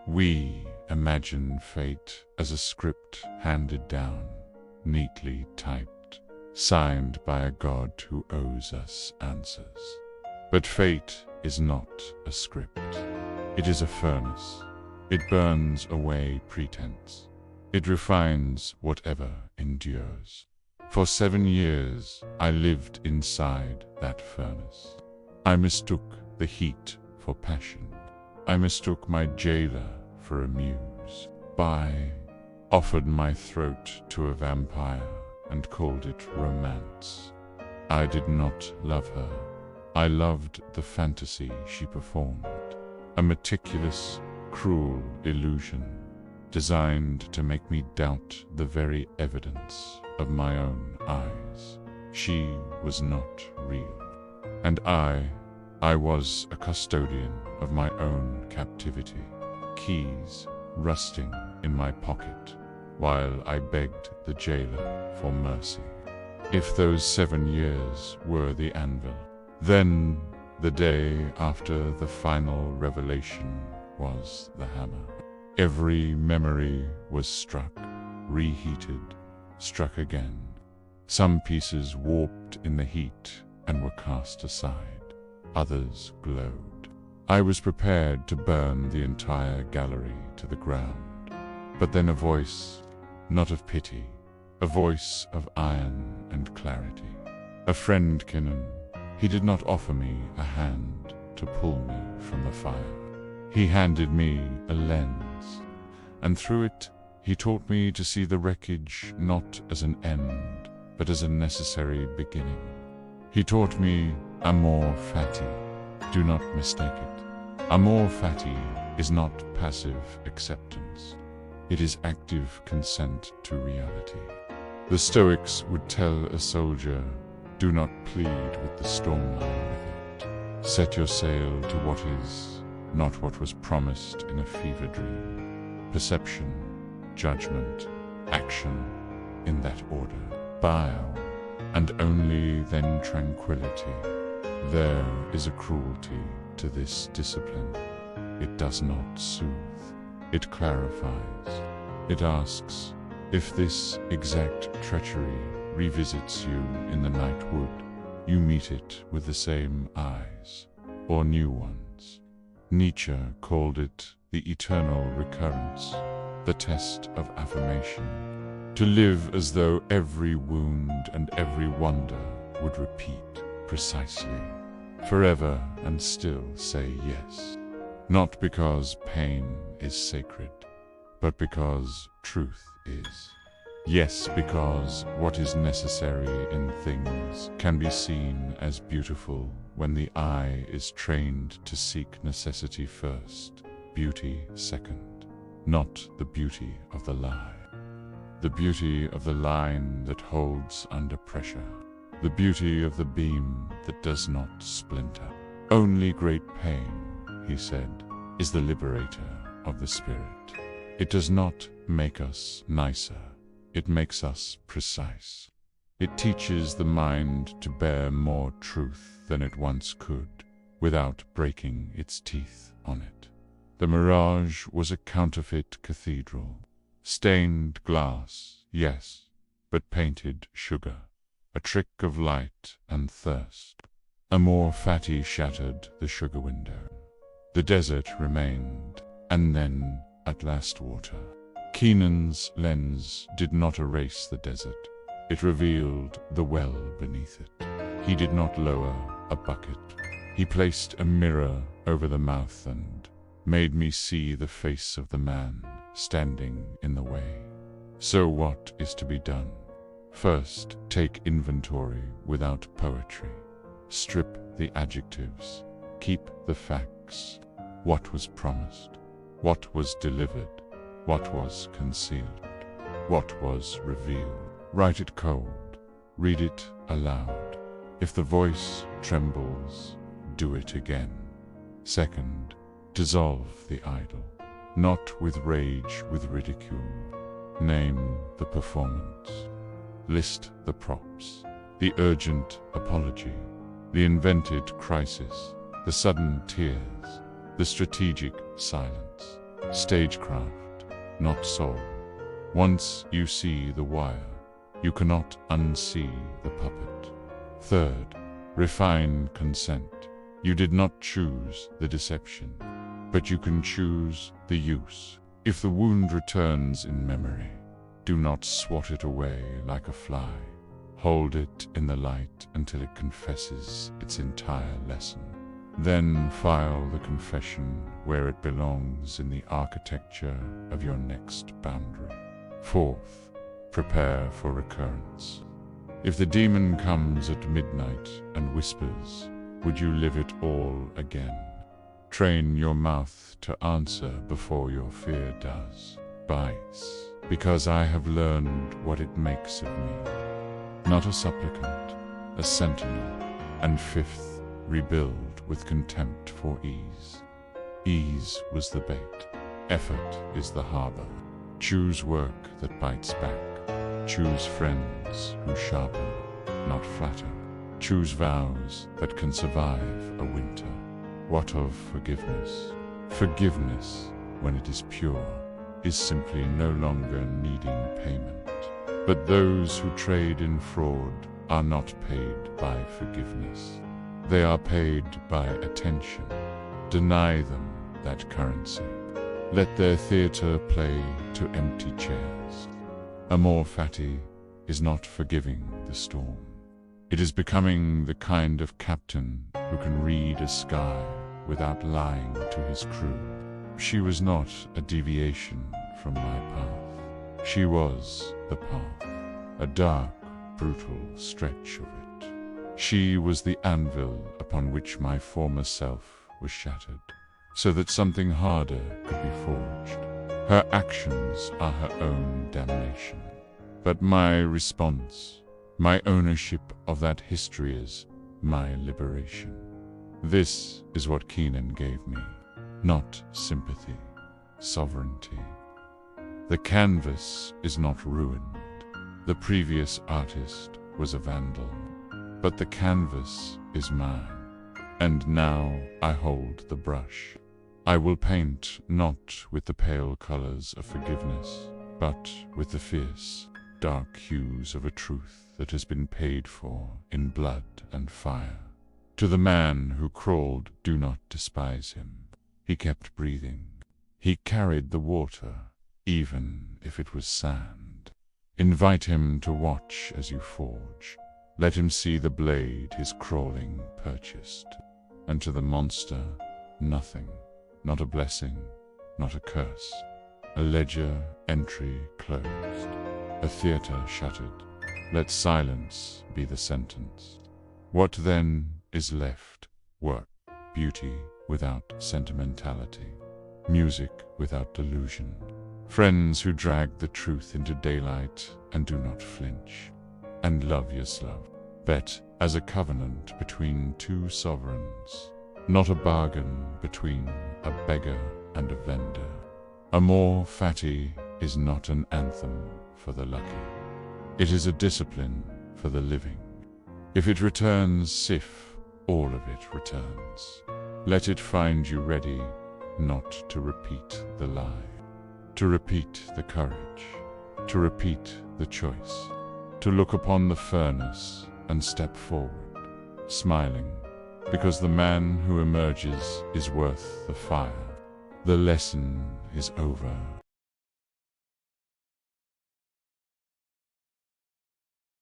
We imagine fate as a script handed down, neatly typed, signed by a god who owes us answers. But fate is not a script. It is a furnace. It burns away pretense. It refines whatever endures. For 7 years, I lived inside that furnace. I mistook the heat for passion. I mistook my jailer for a muse. I offered my throat to a vampire and called it romance. I did not love her. I loved the fantasy she performed, a meticulous, cruel illusion designed to make me doubt the very evidence of my own eyes. She was not real, and I was a custodian of my own captivity, keys rusting in my pocket while I begged the jailer for mercy. If those 7 years were the anvil, then the day after the final revelation was the hammer. Every memory was struck, reheated, struck again. Some pieces warped in the heat and were cast aside. Others glowed. I was prepared to burn the entire gallery to the ground. But then a voice, not of pity, a voice of iron and clarity. A friend, Kinnan. He did not offer me a hand to pull me from the fire. He handed me a lens, and through it he taught me to see the wreckage not as an end, but as a necessary beginning. He taught me Amor Fati. Do not mistake it. Amor Fati is not passive acceptance. It is active consent to reality. The Stoics would tell a soldier, do not plead with the storm line with it. Set your sail to what is, not what was promised in a fever dream. Perception, judgment, action, in that order. Bile, and only then tranquility. There is a cruelty to this discipline. It does not soothe. It clarifies. It asks, if this exact treachery revisits you in the night wood, you meet it with the same eyes, or new ones. Nietzsche called it the eternal recurrence, the test of affirmation. To live as though every wound and every wonder would repeat precisely, forever, and still say yes. Not because pain is sacred, but because truth is. Yes, because what is necessary in things can be seen as beautiful when the eye is trained to seek necessity first, beauty second, not the beauty of the lie. The beauty of the line that holds under pressure, the beauty of the beam that does not splinter. Only great pain, he said, is the liberator of the spirit. It does not make us nicer. It makes us precise. It teaches the mind to bear more truth than it once could, without breaking its teeth on it. The mirage was a counterfeit cathedral. Stained glass, yes, but painted sugar. A trick of light and thirst. Amor Fati shattered the sugar window. The desert remained, and then, at last, water. Keenan's lens did not erase the desert. It revealed the well beneath it. He did not lower a bucket. He placed a mirror over the mouth and made me see the face of the man standing in the way. So what is to be done? First, take inventory without poetry. Strip the adjectives. Keep the facts. What was promised? What was delivered? What was concealed? What was revealed? Write it cold. Read it aloud. If the voice trembles, do it again. Second, dissolve the idol. Not with rage, with ridicule. Name the performance. List the props. The urgent apology. The invented crisis. The sudden tears. The strategic silence. stagecraft, not soul. Once you see the wire, you cannot unsee the puppet. Third, refine consent. You did not choose the deception, but you can choose the use. If the wound returns in memory, do not swat it away like a fly. Hold it in the light until it confesses its entire lesson. Then file the confession where it belongs in the architecture of your next boundary. Fourth, prepare for recurrence. If the demon comes at midnight and whispers, would you live it all again? Train your mouth to answer before your fear does. Bice, because I have learned what it makes of me. Not a supplicant, a sentinel. And fifth, rebuild with contempt for ease. Ease was the bait. Effort is the harbor. Choose work that bites back. Choose friends who sharpen, not flatter. Choose vows that can survive a winter. What of forgiveness? Forgiveness, when it is pure, is simply no longer needing payment. But those who trade in fraud are not paid by forgiveness. They are paid by attention. Deny them that currency. Let their theater play to empty chairs. Amor Fati is not forgiving the storm. It is becoming the kind of captain who can read a sky without lying to his crew. She was not a deviation from my path. She was the path, a dark, brutal stretch of it. She was the anvil upon which my former self was shattered, so that something harder could be forged. Her actions are her own damnation. But my response, my ownership of that history is my liberation. This is what Keenan gave me, not sympathy, sovereignty. The canvas is not ruined. The previous artist was a vandal, but the canvas is mine, and now I hold the brush. I will paint not with the pale colors of forgiveness, but with the fierce, dark hues of a truth that has been paid for in blood and fire. To the man who crawled, do not despise him. He kept breathing. He carried the water, even if it was sand. Invite him to watch as you forge. Let him see the blade his crawling purchased. And to the monster, nothing. Not a blessing, not a curse. A ledger entry closed. A theater shuttered. Let silence be the sentence. What then is left? Work, beauty without sentimentality, music without delusion, friends who drag the truth into daylight and do not flinch, and love yourself. Bet as a covenant between two sovereigns, not a bargain between a beggar and a vendor. Amor Fati is not an anthem for the lucky. It is a discipline for the living. If it returns Sif, all of it returns. Let it find you ready not to repeat the lie, to repeat the courage, to repeat the choice, to look upon the furnace and step forward, smiling, because the man who emerges is worth the fire. The lesson is over.